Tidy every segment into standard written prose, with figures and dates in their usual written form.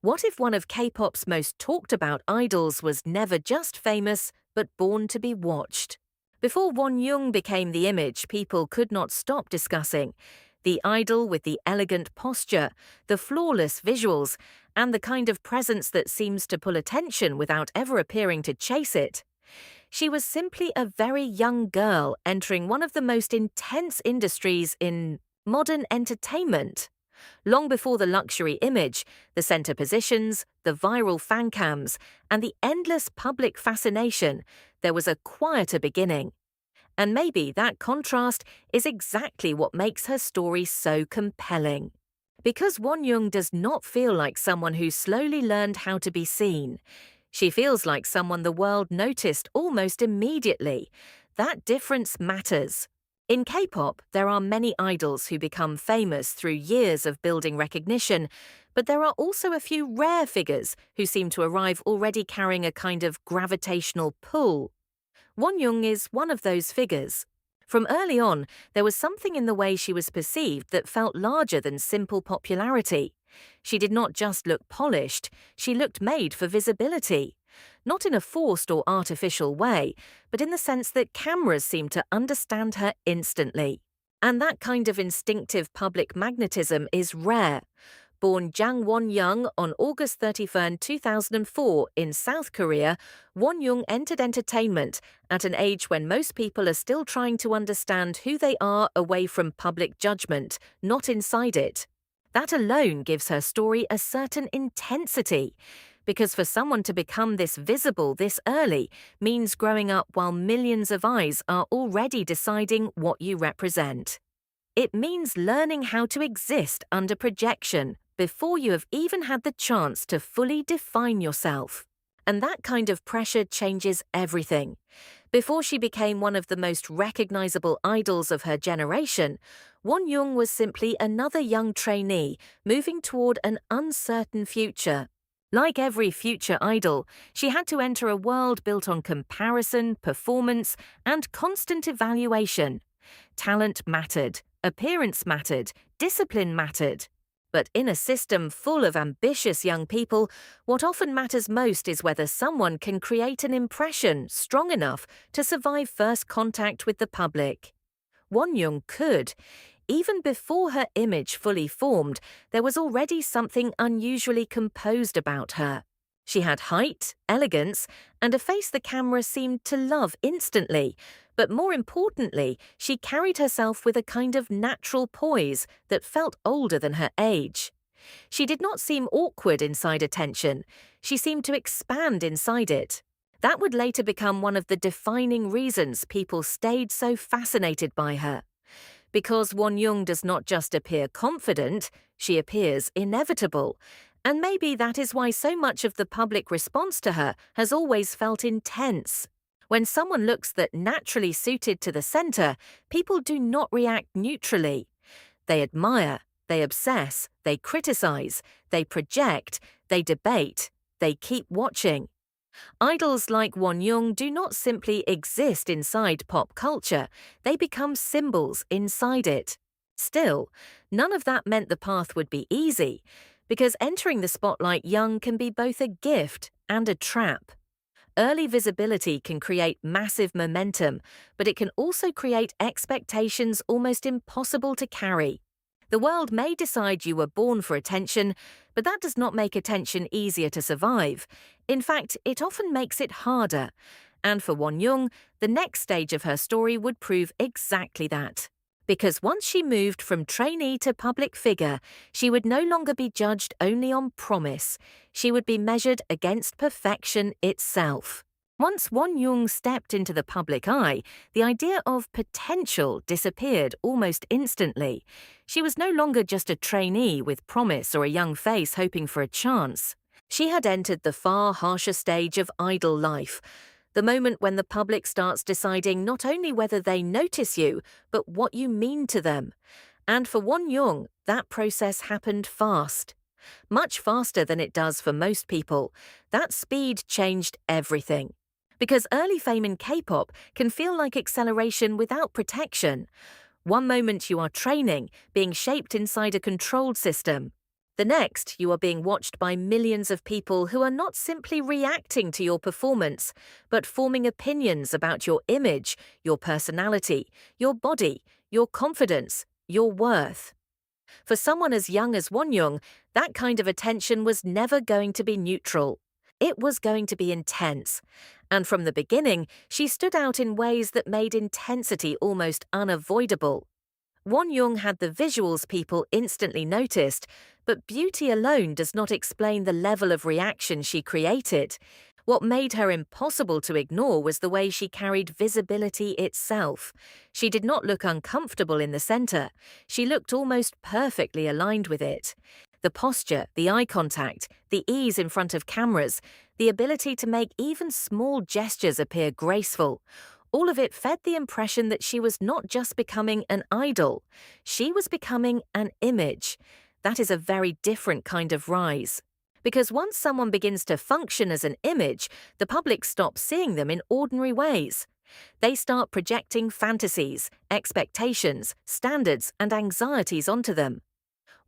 What if one of K-pop's most talked about idols was never just famous, but born to be watched? Before Wonyoung became the image people could not stop discussing, the idol with the elegant posture, the flawless visuals, and the kind of presence that seems to pull attention without ever appearing to chase it. She was simply a very young girl entering one of the most intense industries in modern entertainment. Long before the luxury image, the center positions, the viral fan cams, and the endless public fascination, there was a quieter beginning. And maybe that contrast is exactly what makes her story so compelling. Because Wonyoung does not feel like someone who slowly learned how to be seen. She feels like someone the world noticed almost immediately. That difference matters. In K-pop, there are many idols who become famous through years of building recognition, but there are also a few rare figures who seem to arrive already carrying a kind of gravitational pull. Wonyoung is one of those figures. From early on, there was something in the way she was perceived that felt larger than simple popularity. She did not just look polished, she looked made for visibility. Not in a forced or artificial way, but in the sense that cameras seemed to understand her instantly. And that kind of instinctive public magnetism is rare. Born Jang Wonyoung on August 31, 2004 in South Korea, Wonyoung entered entertainment at an age when most people are still trying to understand who they are away from public judgment, not inside it. That alone gives her story a certain intensity, because for someone to become this visible this early means growing up while millions of eyes are already deciding what you represent. It means learning how to exist under projection before you have even had the chance to fully define yourself. And that kind of pressure changes everything. Before she became one of the most recognizable idols of her generation, Wonyoung was simply another young trainee moving toward an uncertain future. Like every future idol, she had to enter a world built on comparison, performance, and constant evaluation. Talent mattered, appearance mattered, discipline mattered. But in a system full of ambitious young people, what often matters most is whether someone can create an impression strong enough to survive first contact with the public. Wonyoung could. Even before her image fully formed, there was already something unusually composed about her. She had height, elegance, and a face the camera seemed to love instantly. But more importantly, she carried herself with a kind of natural poise that felt older than her age. She did not seem awkward inside attention. She seemed to expand inside it. That would later become one of the defining reasons people stayed so fascinated by her. Because Wonyoung does not just appear confident, she appears inevitable. And maybe that is why so much of the public response to her has always felt intense. When someone looks that naturally suited to the center, people do not react neutrally. They admire, they obsess, they criticize, they project, they debate, they keep watching. Idols like Wonyoung do not simply exist inside pop culture, they become symbols inside it. Still, none of that meant the path would be easy, because entering the spotlight young can be both a gift and a trap. Early visibility can create massive momentum, but it can also create expectations almost impossible to carry. The world may decide you were born for attention, but that does not make attention easier to survive. In fact, it often makes it harder. And for Wonyoung, the next stage of her story would prove exactly that. Because once she moved from trainee to public figure, she would no longer be judged only on promise. She would be measured against perfection itself. Once Wonyoung stepped into the public eye, the idea of potential disappeared almost instantly. She was no longer just a trainee with promise or a young face hoping for a chance. She had entered the far harsher stage of idol life, the moment when the public starts deciding not only whether they notice you, but what you mean to them. And for Wonyoung, that process happened fast. Much faster than it does for most people. That speed changed everything. Because early fame in K-pop can feel like acceleration without protection. One moment you are training, being shaped inside a controlled system. The next, you are being watched by millions of people who are not simply reacting to your performance, but forming opinions about your image, your personality, your body, your confidence, your worth. For someone as young as Wonyoung, that kind of attention was never going to be neutral. It was going to be intense. And from the beginning, she stood out in ways that made intensity almost unavoidable. Wonyoung had the visuals people instantly noticed, but beauty alone does not explain the level of reaction she created. What made her impossible to ignore was the way she carried visibility itself. She did not look uncomfortable in the center. She looked almost perfectly aligned with it. The posture, the eye contact, the ease in front of cameras, the ability to make even small gestures appear graceful. All of it fed the impression that she was not just becoming an idol, she was becoming an image. That is a very different kind of rise. Because once someone begins to function as an image, the public stops seeing them in ordinary ways. They start projecting fantasies, expectations, standards, and anxieties onto them.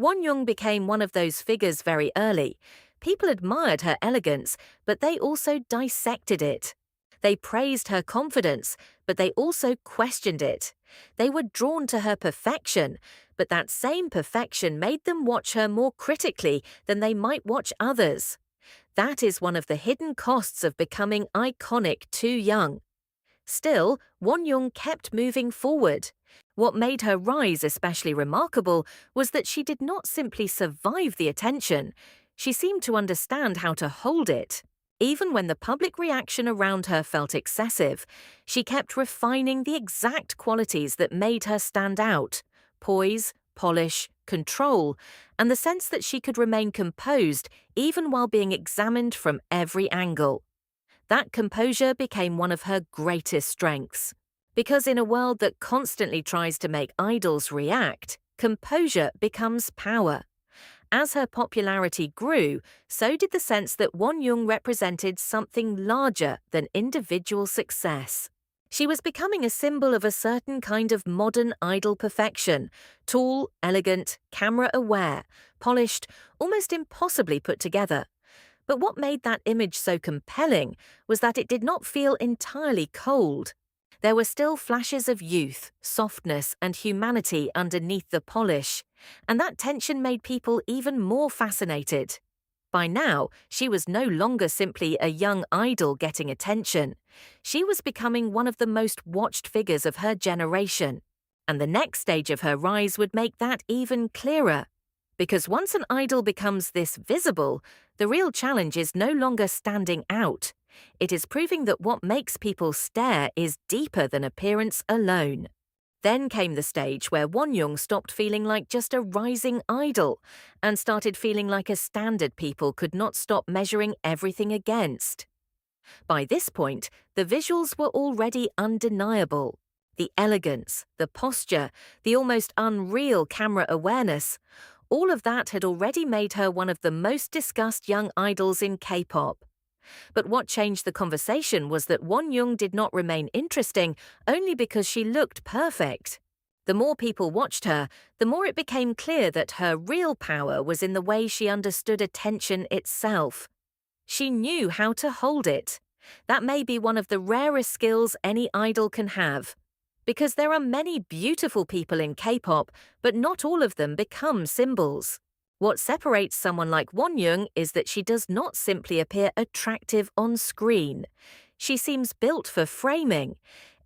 Wonyoung became one of those figures very early. People admired her elegance, but they also dissected it. They praised her confidence, but they also questioned it. They were drawn to her perfection, but that same perfection made them watch her more critically than they might watch others. That is one of the hidden costs of becoming iconic too young. Still, Wonyoung kept moving forward. What made her rise especially remarkable was that she did not simply survive the attention, she seemed to understand how to hold it. Even when the public reaction around her felt excessive, she kept refining the exact qualities that made her stand out: poise, polish, control, and the sense that she could remain composed even while being examined from every angle. That composure became one of her greatest strengths. Because in a world that constantly tries to make idols react, composure becomes power. As her popularity grew, so did the sense that Wonyoung represented something larger than individual success. She was becoming a symbol of a certain kind of modern idol perfection: tall, elegant, camera-aware, polished, almost impossibly put together. But what made that image so compelling was that it did not feel entirely cold. There were still flashes of youth, softness, and humanity underneath the polish, and that tension made people even more fascinated. By now, she was no longer simply a young idol getting attention. She was becoming one of the most watched figures of her generation. And the next stage of her rise would make that even clearer. Because once an idol becomes this visible, the real challenge is no longer standing out. It is proving that what makes people stare is deeper than appearance alone. Then came the stage where Wonyoung stopped feeling like just a rising idol and started feeling like a standard people could not stop measuring everything against. By this point, the visuals were already undeniable. The elegance, the posture, the almost unreal camera awareness, all of that had already made her one of the most discussed young idols in K-pop. But what changed the conversation was that Wonyoung did not remain interesting only because she looked perfect. The more people watched her, the more it became clear that her real power was in the way she understood attention itself. She knew how to hold it. That may be one of the rarest skills any idol can have. Because there are many beautiful people in K-pop, but not all of them become symbols. What separates someone like Wonyoung is that she does not simply appear attractive on screen. She seems built for framing.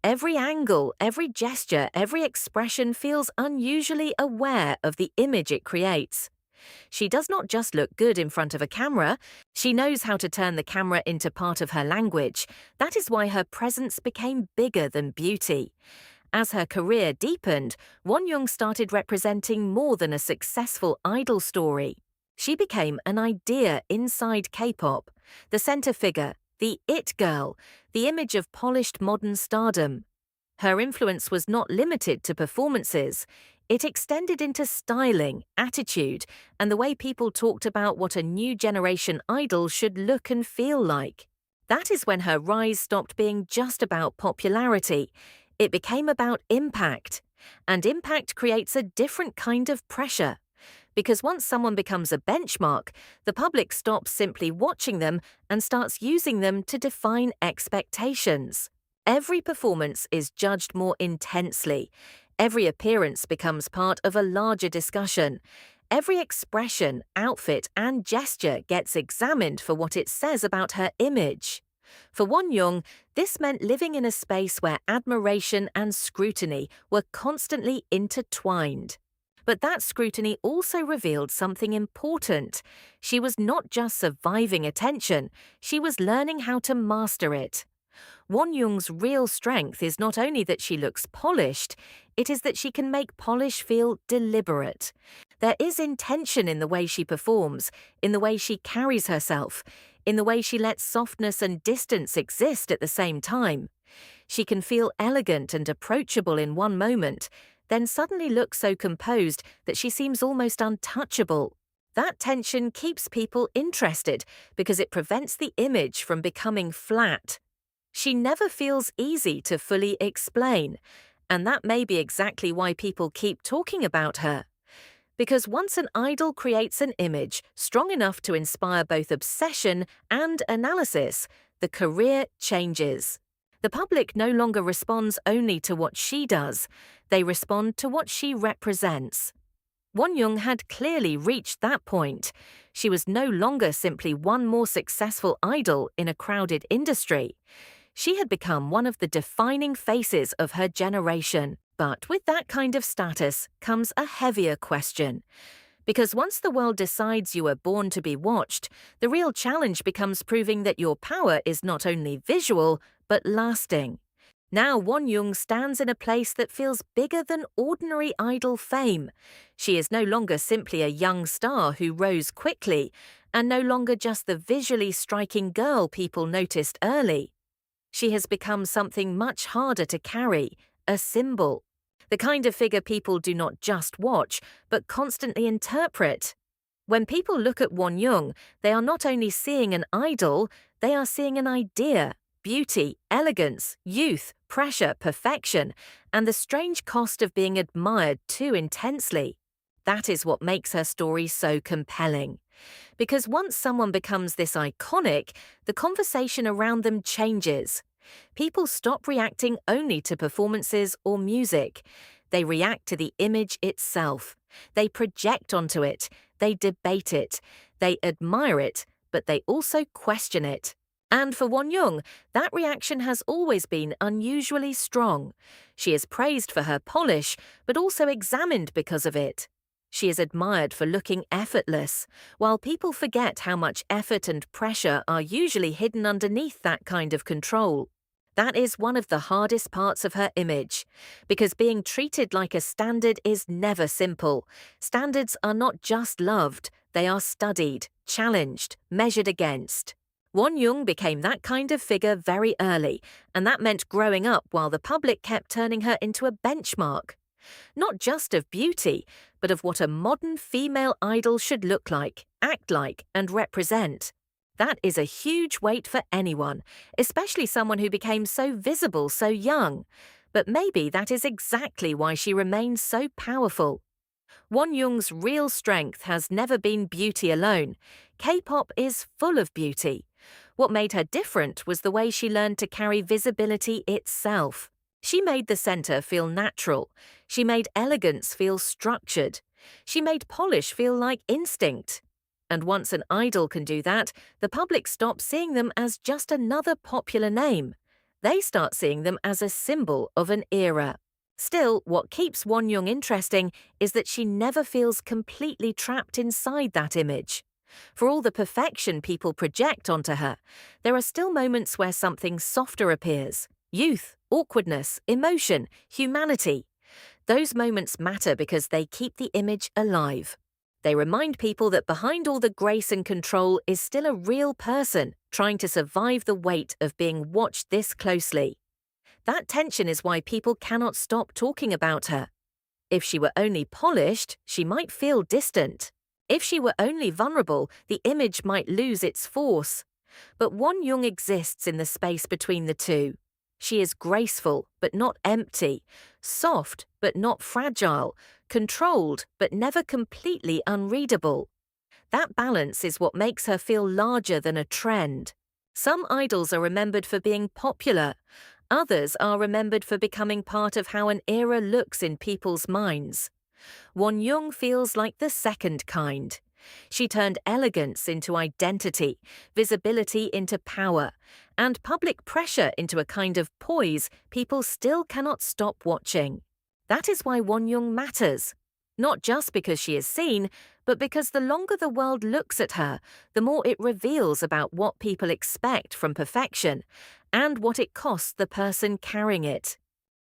Every angle, every gesture, every expression feels unusually aware of the image it creates. She does not just look good in front of a camera, she knows how to turn the camera into part of her language. That is why her presence became bigger than beauty. As her career deepened, Wonyoung started representing more than a successful idol story. She became an idea inside K-pop, the center figure, the it girl, the image of polished modern stardom. Her influence was not limited to performances. It extended into styling, attitude, and the way people talked about what a new generation idol should look and feel like. That is when her rise stopped being just about popularity. It became about impact, and impact creates a different kind of pressure. Because once someone becomes a benchmark, the public stops simply watching them and starts using them to define expectations. Every performance is judged more intensely. Every appearance becomes part of a larger discussion. Every expression, outfit, and gesture gets examined for what it says about her image. For Wonyoung, this meant living in a space where admiration and scrutiny were constantly intertwined. But that scrutiny also revealed something important. She was not just surviving attention, she was learning how to master it. Wonyoung's real strength is not only that she looks polished, it is that she can make polish feel deliberate. There is intention in the way she performs, in the way she carries herself, in the way she lets softness and distance exist at the same time. She can feel elegant and approachable in one moment, then suddenly look so composed that she seems almost untouchable. That tension keeps people interested because it prevents the image from becoming flat. She never feels easy to fully explain, and that may be exactly why people keep talking about her. Because once an idol creates an image strong enough to inspire both obsession and analysis, the career changes. The public no longer responds only to what she does, they respond to what she represents. Wonyoung had clearly reached that point. She was no longer simply one more successful idol in a crowded industry. She had become one of the defining faces of her generation. But with that kind of status comes a heavier question. Because once the world decides you were born to be watched, the real challenge becomes proving that your power is not only visual, but lasting. Now Wonyoung stands in a place that feels bigger than ordinary idol fame. She is no longer simply a young star who rose quickly, and no longer just the visually striking girl people noticed early. She has become something much harder to carry, a symbol. The kind of figure people do not just watch, but constantly interpret. When people look at Wonyoung, they are not only seeing an idol, they are seeing an idea: beauty, elegance, youth, pressure, perfection, and the strange cost of being admired too intensely. That is what makes her story so compelling. Because once someone becomes this iconic, the conversation around them changes. People stop reacting only to performances or music. They react to the image itself. They project onto it. They debate it. They admire it, but they also question it. And for Wonyoung, that reaction has always been unusually strong. She is praised for her polish, but also examined because of it. She is admired for looking effortless, while people forget how much effort and pressure are usually hidden underneath that kind of control. That is one of the hardest parts of her image, because being treated like a standard is never simple. Standards are not just loved, they are studied, challenged, measured against. Wonyoung became that kind of figure very early, and that meant growing up while the public kept turning her into a benchmark. Not just of beauty, but of what a modern female idol should look like, act like, and represent. That is a huge weight for anyone, especially someone who became so visible so young. But maybe that is exactly why she remains so powerful. Wonyoung's real strength has never been beauty alone. K-pop is full of beauty. What made her different was the way she learned to carry visibility itself. She made the center feel natural. She made elegance feel structured. She made polish feel like instinct. And once an idol can do that, the public stops seeing them as just another popular name. They start seeing them as a symbol of an era. Still, what keeps Wonyoung interesting is that she never feels completely trapped inside that image. For all the perfection people project onto her, there are still moments where something softer appears. Youth, awkwardness, emotion, humanity. Those moments matter because they keep the image alive. They remind people that behind all the grace and control is still a real person trying to survive the weight of being watched this closely. That tension is why people cannot stop talking about her. If she were only polished, she might feel distant. If she were only vulnerable, the image might lose its force. But Wonyoung exists in the space between the two. She is graceful but not empty, soft but not fragile, controlled but never completely unreadable. That balance is what makes her feel larger than a trend. Some idols are remembered for being popular. Others are remembered for becoming part of how an era looks in people's minds. Wonyoung feels like the second kind. She turned elegance into identity, visibility into power, and public pressure into a kind of poise people still cannot stop watching. That is why Wonyoung matters. Not just because she is seen, but because the longer the world looks at her, the more it reveals about what people expect from perfection and what it costs the person carrying it.